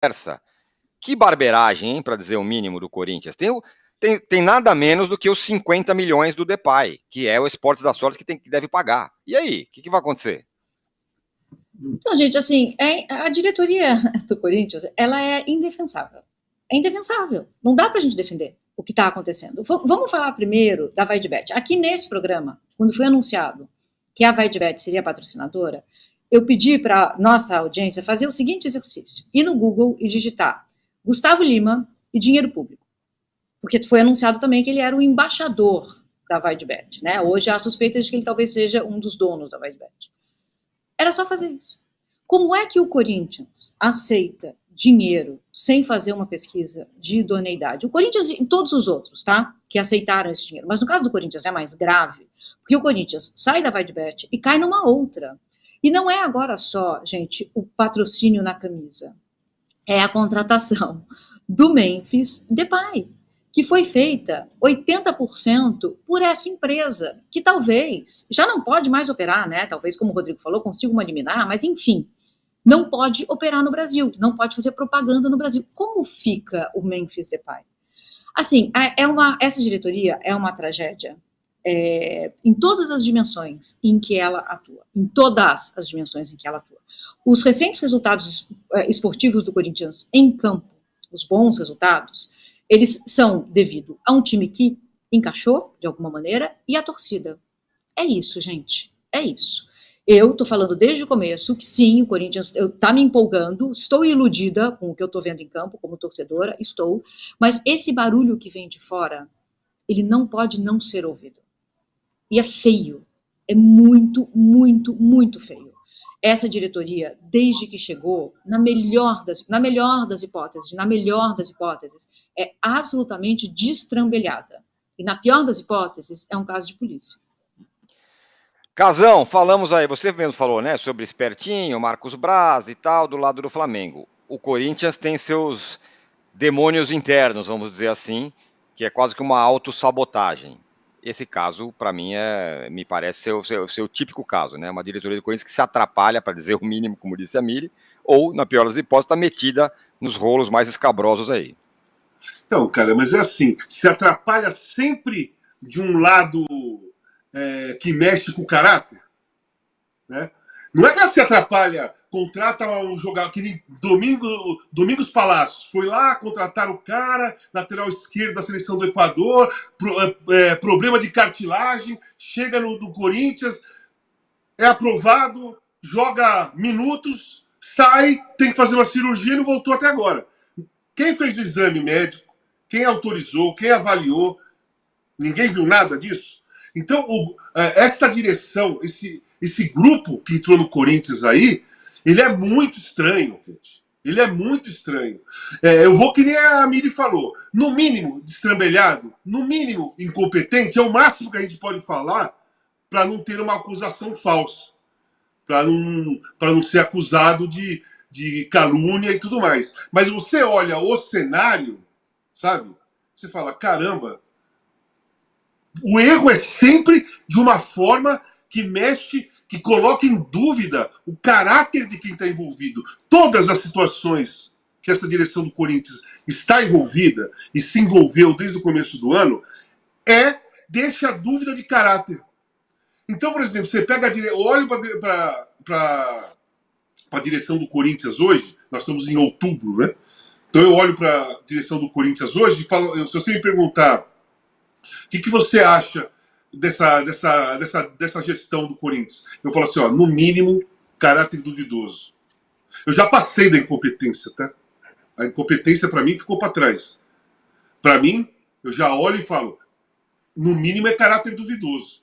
conversa. Que barberagem, hein, para dizer o mínimo do Corinthians. Tem nada menos do que os 50 milhões do Depay, que é o Esportes da Sorte que deve pagar. E aí, o que vai acontecer? Então, gente, assim, a diretoria do Corinthians, ela é indefensável. É indefensável. Não dá pra gente defender o que está acontecendo. Vamos falar primeiro da VaidBet. Aqui nesse programa, quando foi anunciado que a VaidBet seria patrocinadora, eu pedi para nossa audiência fazer o seguinte exercício: ir no Google e digitar Gustavo Lima e dinheiro público. Porque foi anunciado também que ele era o embaixador da VaidBet, né? Hoje há suspeita de que ele talvez seja um dos donos da VaidBet. Era só fazer isso. Como é que o Corinthians aceita dinheiro sem fazer uma pesquisa de idoneidade? O Corinthians e todos os outros, tá? Que aceitaram esse dinheiro. Mas no caso do Corinthians é mais grave, porque o Corinthians sai da VaidBet e cai numa outra. E não é agora só, gente, o patrocínio na camisa. É a contratação do Memphis Depay, que foi feita 80% por essa empresa, que talvez já não pode mais operar, né? Talvez, como o Rodrigo falou, consiga uma liminar, mas enfim, não pode operar no Brasil, não pode fazer propaganda no Brasil. Como fica o Memphis Depay? Assim, essa diretoria é uma tragédia em todas as dimensões em que ela atua, em todas as dimensões em que ela atua. Os recentes resultados esportivos do Corinthians em campo, os bons resultados, eles são devido a um time que encaixou, de alguma maneira, e a torcida. É isso, gente. É isso. Eu tô falando desde o começo que sim, o Corinthians tá me empolgando, estou iludida com o que eu tô vendo em campo como torcedora, estou, mas esse barulho que vem de fora, ele não pode não ser ouvido. E é feio. É muito, muito, muito feio. Essa diretoria, desde que chegou, na melhor das hipóteses, é absolutamente destrambelhada. E na pior das hipóteses, é um caso de polícia. Casão, falamos aí, você mesmo falou, né, sobre Espertinho, Marcos Braz e tal, do lado do Flamengo. O Corinthians tem seus demônios internos, vamos dizer assim, que é quase que uma autossabotagem. Esse caso, para mim, me parece ser o típico caso, né? Uma diretoria do Corinthians que se atrapalha, para dizer o mínimo, como disse a Miri, ou, na pior das hipóteses, está metida nos rolos mais escabrosos aí. Então, cara, mas é assim, se atrapalha sempre de um lado que mexe com o caráter, né? Não é que ela se atrapalha, contrata um jogador, que nem Domingos Palacios, foi lá contratar o cara, lateral esquerdo da seleção do Equador, problema de cartilagem, chega no Corinthians, é aprovado, joga minutos, sai, tem que fazer uma cirurgia e não voltou até agora. Quem fez o exame médico? Quem autorizou? Quem avaliou? Ninguém viu nada disso? Então, essa direção, esse grupo que entrou no Corinthians aí, ele é muito estranho, gente. Ele é muito estranho. Eu vou que nem a Miri falou. No mínimo, destrambelhado, no mínimo, incompetente, é o máximo que a gente pode falar para não ter uma acusação falsa. Para não ser acusado de calúnia e tudo mais. Mas você olha o cenário, sabe? Você fala, caramba, o erro é sempre de uma forma que mexe, que coloca em dúvida o caráter de quem está envolvido. Todas as situações que essa direção do Corinthians está envolvida e se envolveu desde o começo do ano deixa dúvida de caráter. Então, por exemplo, você pega olha para a direção do Corinthians hoje, nós estamos em outubro, né? Então eu olho para a direção do Corinthians hoje e falo, se você me perguntar o que você acha dessa gestão do Corinthians, eu falo assim, ó, no mínimo, caráter duvidoso. Eu já passei da incompetência, tá? A incompetência para mim ficou para trás. Para mim, eu já olho e falo, no mínimo é caráter duvidoso.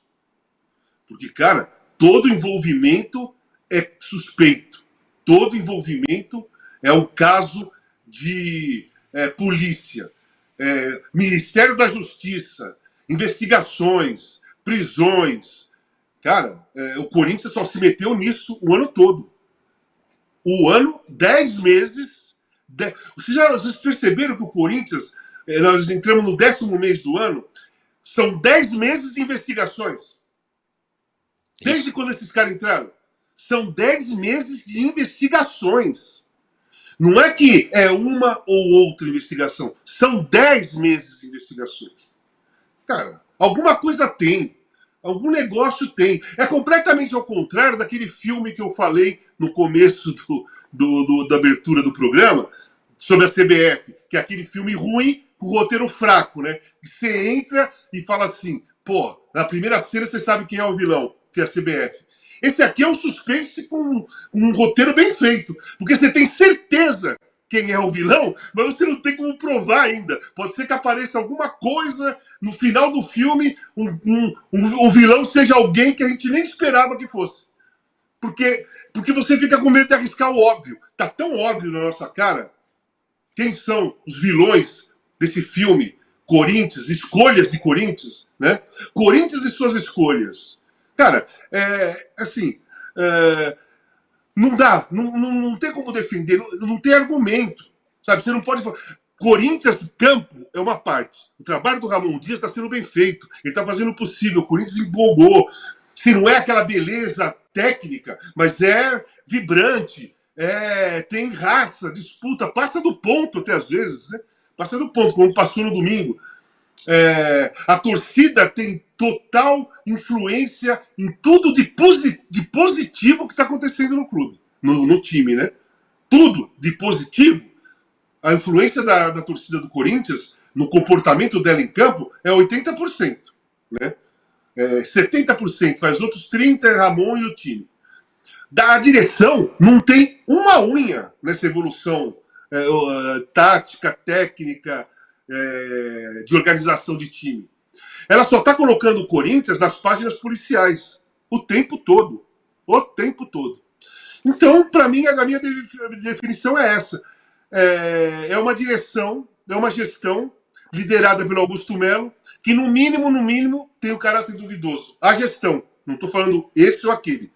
Porque, cara, todo envolvimento é suspeito. Todo envolvimento é um caso de polícia, Ministério da Justiça, investigações, prisões. Cara, o Corinthians só se meteu nisso o ano todo. O ano, 10 meses. Vocês perceberam que o Corinthians, nós entramos no 10º mês do ano, são 10 meses de investigações. Desde quando esses caras entraram? São 10 meses de investigações. Não é que é uma ou outra investigação. São 10 meses de investigações. Cara, alguma coisa tem. Algum negócio tem. É completamente ao contrário daquele filme que eu falei no começo da abertura do programa, sobre a CBF, que é aquele filme ruim com roteiro fraco, né? Você entra e fala assim, pô, na primeira cena você sabe quem é o vilão, que é a CBF. Esse aqui é um suspense com um roteiro bem feito, porque você tem certeza quem é o vilão, mas você não tem como provar ainda. Pode ser que apareça alguma coisa no final do filme, o vilão seja alguém que a gente nem esperava que fosse. Porque você fica com medo de arriscar o óbvio. Tá tão óbvio na nossa cara quem são os vilões desse filme Corinthians, escolhas de Corinthians, né? Corinthians e suas escolhas. Cara, não dá, não tem como defender, não tem argumento, sabe? Você não pode falar. Corinthians, campo, é uma parte. O trabalho do Ramon Dias está sendo bem feito. Ele está fazendo o possível. O Corinthians empolgou. Se não é aquela beleza técnica, mas é vibrante, tem raça, disputa, passa do ponto até às vezes, né? Passa do ponto, como passou no domingo. A torcida tem total influência em tudo de positivo que está acontecendo no clube, no time, né? Tudo de positivo. A influência da torcida do Corinthians no comportamento dela em campo é 80%, né? 70%, faz outros 30% é Ramon e o time. Da direção não tem uma unha nessa evolução tática, técnica, de organização de time. Ela só está colocando o Corinthians nas páginas policiais o tempo todo. O tempo todo. Então, para mim, a minha definição é essa. É uma direção, é uma gestão liderada pelo Augusto Melo, que no mínimo, tem o caráter duvidoso. A gestão, não estou falando esse ou aquele.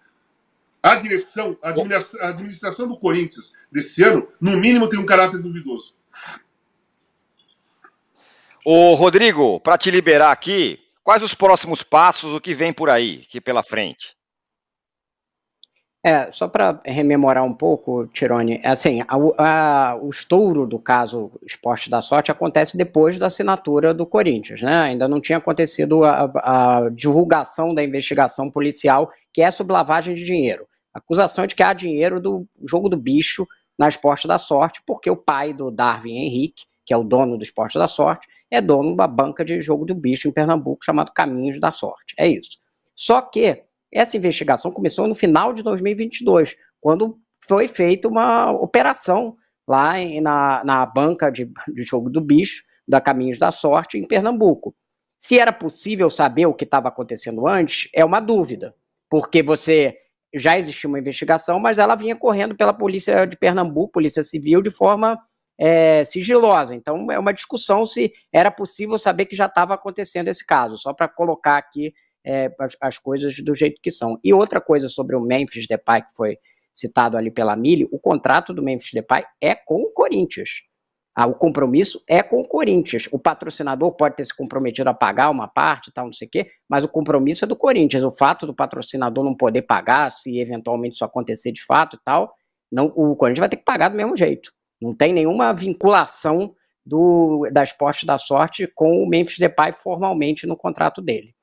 A direção, a administração do Corinthians desse ano, no mínimo, tem um caráter duvidoso. Ô, Rodrigo, para te liberar aqui, quais os próximos passos, o que vem por aí, aqui pela frente? Só para rememorar um pouco, Tironi, assim, o estouro do caso Esporte da Sorte acontece depois da assinatura do Corinthians, né? Ainda não tinha acontecido a divulgação da investigação policial, que é sobre lavagem de dinheiro. A acusação de que há dinheiro do jogo do bicho na Esporte da Sorte, porque o pai do Darwin Henrique, que é o dono do Esporte da Sorte, é dono de uma banca de jogo do bicho em Pernambuco chamado Caminhos da Sorte. É isso. Só que essa investigação começou no final de 2022, quando foi feita uma operação lá na banca de jogo do bicho, da Caminhos da Sorte, em Pernambuco. Se era possível saber o que estava acontecendo antes, é uma dúvida, porque já existia uma investigação, mas ela vinha correndo pela Polícia de Pernambuco, Polícia Civil, de forma sigilosa. Então, é uma discussão se era possível saber que já estava acontecendo esse caso, só para colocar aqui as coisas do jeito que são. E outra coisa sobre o Memphis Depay, que foi citado ali pela Mili, o contrato do Memphis Depay é com o Corinthians. O compromisso é com o Corinthians. O patrocinador pode ter se comprometido a pagar uma parte e tal, não sei o quê, mas o compromisso é do Corinthians. O fato do patrocinador não poder pagar, se eventualmente isso acontecer de fato e tal, o Corinthians vai ter que pagar do mesmo jeito. Não tem nenhuma vinculação da Esporte da Sorte com o Memphis Depay formalmente no contrato dele.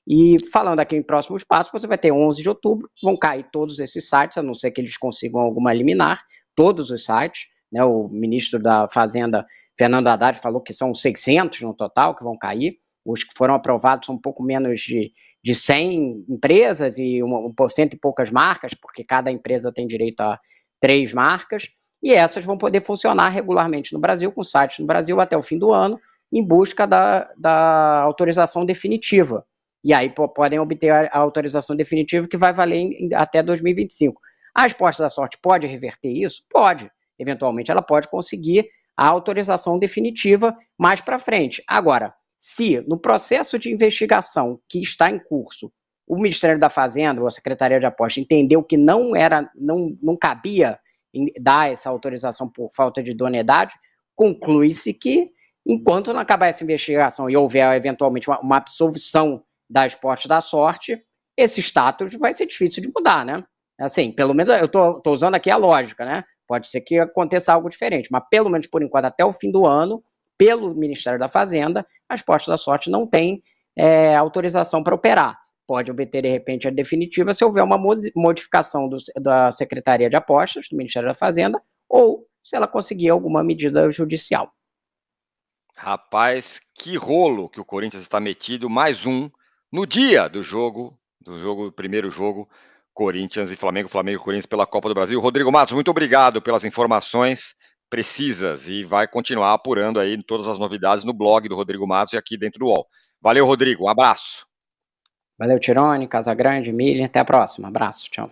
E falando aqui em próximos passos, você vai ter 11 de outubro, vão cair todos esses sites, a não ser que eles consigam alguma liminar, todos os sites, né? O ministro da Fazenda, Fernando Haddad, falou que são 600 no total que vão cair, os que foram aprovados são um pouco menos de 100 empresas e 1% e poucas marcas, porque cada empresa tem direito a 3 marcas, e essas vão poder funcionar regularmente no Brasil, com sites no Brasil até o fim do ano, em busca da autorização definitiva. E aí podem obter a autorização definitiva que vai valer até 2025. A Esporte da Sorte pode reverter isso? Pode. Eventualmente ela pode conseguir a autorização definitiva mais para frente. Agora, se no processo de investigação que está em curso, o Ministério da Fazenda ou a Secretaria de Apostas entendeu que não cabia dar essa autorização por falta de idoneidade, conclui-se que, enquanto não acabar essa investigação e houver eventualmente uma absolvição da Esporte da Sorte, esse status vai ser difícil de mudar, né? Assim, pelo menos eu tô usando aqui a lógica, né? Pode ser que aconteça algo diferente, mas pelo menos por enquanto, até o fim do ano, pelo Ministério da Fazenda, as Postas da Sorte não têm autorização para operar. Pode obter, de repente, a definitiva se houver uma modificação da Secretaria de Apostas, do Ministério da Fazenda, ou se ela conseguir alguma medida judicial. Rapaz, que rolo que o Corinthians está metido, mais um, no dia do primeiro jogo, Corinthians e Flamengo, Flamengo e Corinthians pela Copa do Brasil. Rodrigo Matos, muito obrigado pelas informações precisas e vai continuar apurando aí todas as novidades no blog do Rodrigo Matos e aqui dentro do UOL. Valeu, Rodrigo, um abraço. Valeu, Tirone, Casagrande, Emília, até a próxima. Abraço, tchau.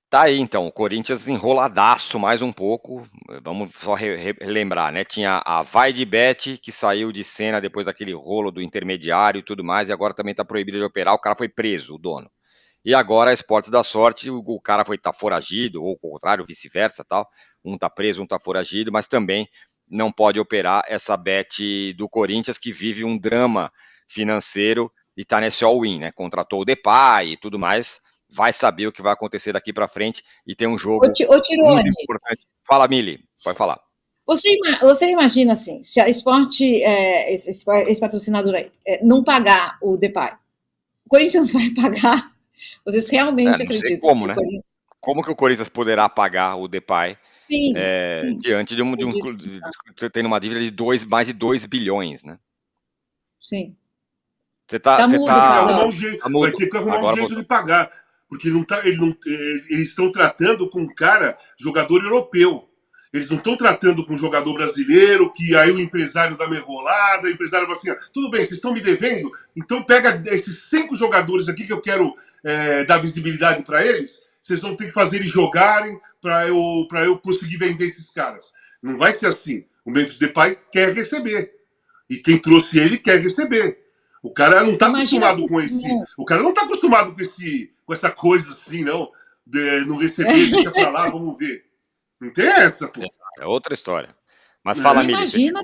Tá aí, então, o Corinthians enroladaço mais um pouco, vamos só relembrar, né, tinha a Vai de Bet, que saiu de cena depois daquele rolo do intermediário e tudo mais, e agora também tá proibido de operar, o cara foi preso, o dono. E agora a Esportes da Sorte, o cara tá foragido, ou ao contrário, vice-versa, tal, um tá preso, um tá foragido, mas também não pode operar essa bet do Corinthians, que vive um drama financeiro e tá nesse all-in, né, contratou o Depay e tudo mais. Vai saber o que vai acontecer daqui para frente e tem um jogo muito importante. Fala, Mili, pode falar. Você imagina assim, se a Esporte, esse patrocinador aí, não pagar o Depay, o Corinthians vai pagar? Vocês realmente não acreditam? Sei como, né? Como que o Corinthians poderá pagar o Depay sim. diante de tendo uma dívida de mais de 2 bilhões, né? Sim. Vai ter que arrumar um jeito de pagar. Porque eles estão tratando com um jogador europeu. Eles não estão tratando com um jogador brasileiro, que aí o empresário dá uma enrolada, o empresário fala assim, tudo bem, vocês estão me devendo? Então pega esses 5 jogadores aqui que eu quero dar visibilidade para eles, vocês vão ter que fazer eles jogarem para eu conseguir vender esses caras. Não vai ser assim. O Memphis Depay quer receber. E quem trouxe ele quer receber. O cara não está acostumado com esse... O cara não está acostumado com essa coisa assim, não. De não receber, deixa pra lá, vamos ver. Não tem essa, pô. É outra história. Mas fala, Mili. Imagina.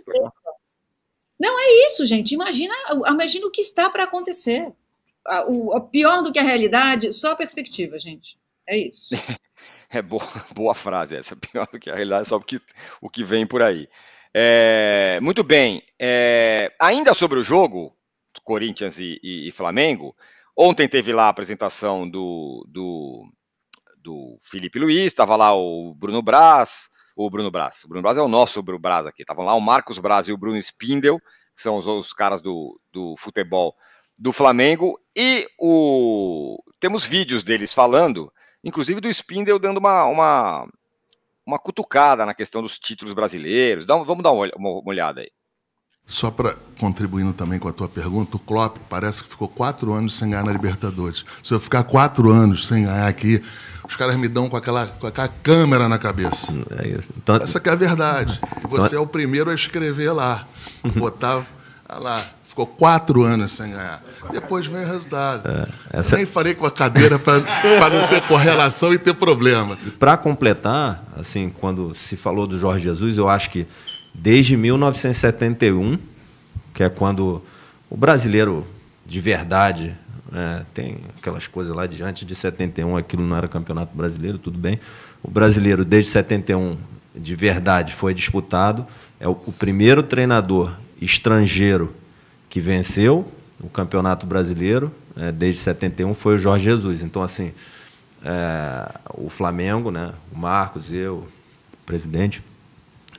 Não, é isso, gente. Imagina o que está para acontecer. O pior do que a realidade, só a perspectiva, gente. É isso. É boa frase essa. Pior do que a realidade, só o que vem por aí. Muito bem. Ainda sobre o jogo, Corinthians e Flamengo, ontem teve lá a apresentação do Felipe Luiz, estava lá o Bruno Braz, o Bruno Braz é o nosso Bruno Braz aqui, estavam lá o Marcos Braz e o Bruno Spindel, que são os caras do futebol do Flamengo, e temos vídeos deles falando, inclusive do Spindel dando uma cutucada na questão dos títulos brasileiros. Vamos dar uma olhada aí. Só para contribuindo também com a tua pergunta, o Klopp parece que ficou 4 anos sem ganhar na Libertadores. Se eu ficar 4 anos sem ganhar aqui, os caras me dão com aquela câmera na cabeça. É isso. Então, essa que é a verdade. E você é o primeiro a escrever lá. Botar lá. Ficou 4 anos sem ganhar. Depois vem o resultado. Eu nem farei com a cadeira para não ter correlação e ter problema. Para completar, assim, quando se falou do Jorge Jesus, eu acho que desde 1971, que é quando o brasileiro de verdade, tem aquelas coisas lá de antes de 71, aquilo não era campeonato brasileiro, tudo bem. O brasileiro, desde 71, de verdade, foi disputado. É o primeiro treinador estrangeiro que venceu o campeonato brasileiro, desde 71, foi o Jorge Jesus. Então, assim, o Flamengo, né, o Marcos, eu, o presidente,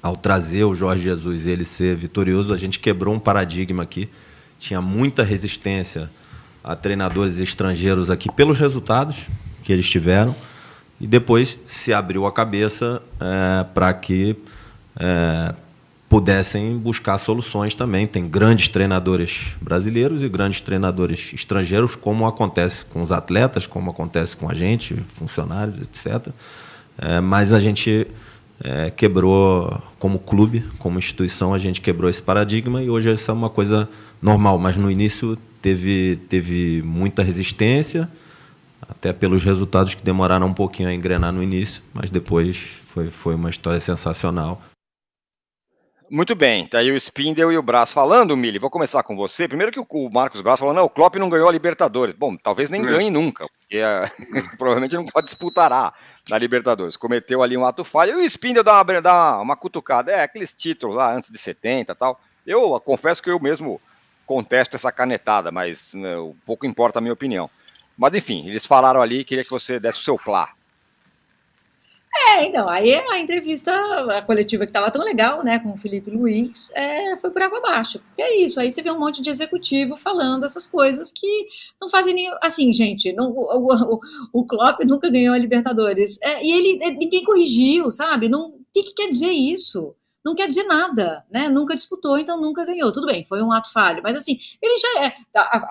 ao trazer o Jorge Jesus e ele ser vitorioso, a gente quebrou um paradigma aqui. Tinha muita resistência a treinadores estrangeiros aqui pelos resultados que eles tiveram, e depois se abriu a cabeça para que pudessem buscar soluções também. Tem grandes treinadores brasileiros e grandes treinadores estrangeiros, como acontece com os atletas, como acontece com a gente, funcionários, etc. Mas a gente quebrou, como clube, como instituição, a gente quebrou esse paradigma e hoje essa é uma coisa normal. Mas no início teve muita resistência, até pelos resultados que demoraram um pouquinho a engrenar no início, mas depois foi uma história sensacional. Muito bem, tá aí o Spindel e o Braz falando, Mili. Vou começar com você. Primeiro que o Marcos Braz falou, não, o Klopp não ganhou a Libertadores. Bom, talvez nem ganhe nunca. porque provavelmente não pode disputará na Libertadores. Cometeu ali um ato falho, e o Spindle dá uma cutucada, aqueles títulos lá antes de 70 e tal. Eu confesso que eu mesmo contesto essa canetada, mas né, pouco importa a minha opinião. Mas enfim, eles falaram ali, queria que você desse o seu plá. Então, aí a entrevista, a coletiva que estava tão legal, né, com o Felipe Luiz, foi por água abaixo. Porque é isso, aí você vê um monte de executivo falando essas coisas que não fazem nem... Assim, gente, o Klopp nunca ganhou a Libertadores. E ninguém corrigiu, sabe? O que quer dizer isso? Não quer dizer nada, né? Nunca disputou, então nunca ganhou. Tudo bem, foi um ato falho, mas assim, ele já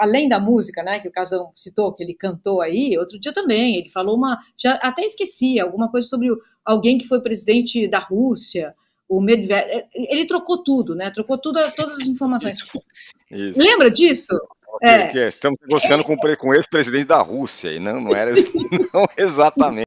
além da música, né, que o Casão citou, que ele cantou aí, outro dia também, ele falou já até esqueci, alguma coisa sobre alguém que foi presidente da Rússia, o Medvedev, ele trocou tudo, né? Trocou todas as informações. Isso. Lembra disso? Estamos negociando com o ex-presidente da Rússia, e não era não exatamente.